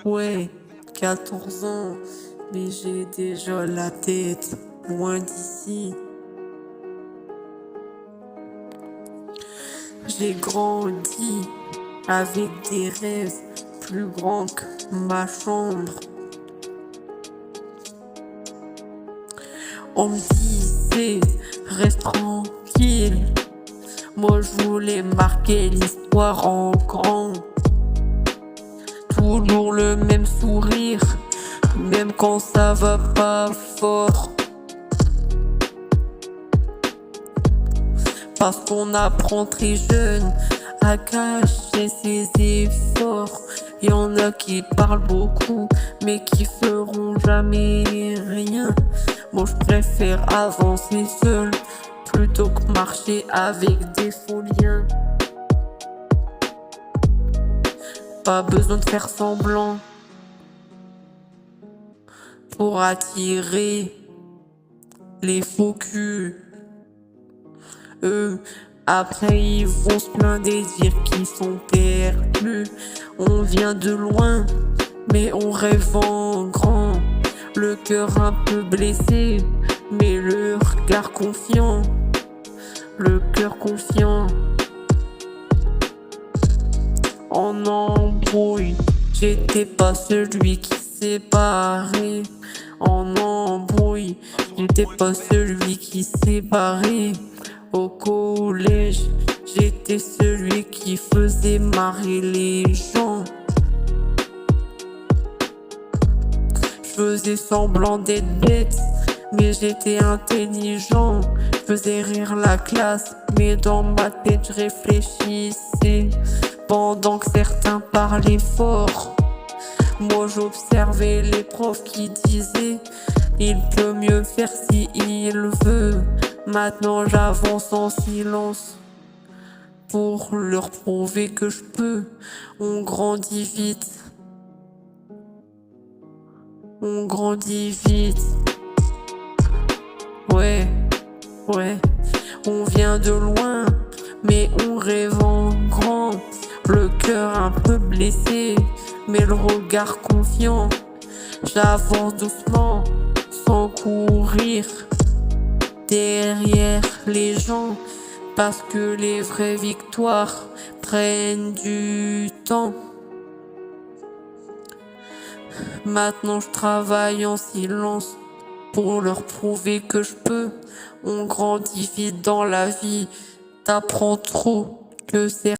Ouais, 14 ans, mais j'ai déjà la tête loin d'ici. J'ai grandi avec des rêves plus grands que ma chambre. On me disait, reste tranquille. Moi je voulais marquer l'histoire en grand. Toujours le même sourire, même quand ça va pas fort. Parce qu'on apprend très jeune à cacher ses efforts. Y'en a qui parlent beaucoup, mais qui feront jamais rien. Moi je préfère avancer seul plutôt que marcher avec des faux liens. Pas besoin de faire semblant pour attirer les faux culs. Eux, après ils vont se plaindre et dire qu'ils sont perdus. On vient de loin, mais on rêve en grand. Le cœur un peu blessé, mais le regard confiant. Le cœur confiant. En embrouille, j'étais pas celui qui séparait. En embrouille, j'étais pas celui qui séparait. Au collège, j'étais celui qui faisait marrer les gens. Je faisais semblant d'être bête, mais j'étais intelligent. Je faisais rire la classe, mais dans ma tête je réfléchissais. Pendant que certains parlaient fort, moi j'observais les profs qui disaient il peut mieux faire si il veut. Maintenant j'avance en silence pour leur prouver que je peux. On grandit vite. On grandit vite. Ouais, ouais. On vient de loin, mais on rêve en grand. Le cœur un peu blessé, mais le regard confiant. J'avance doucement, sans courir derrière les gens, parce que les vraies victoires prennent du temps. Maintenant je travaille en silence pour leur prouver que je peux. On grandit vite dans la vie, t'apprends trop que c'est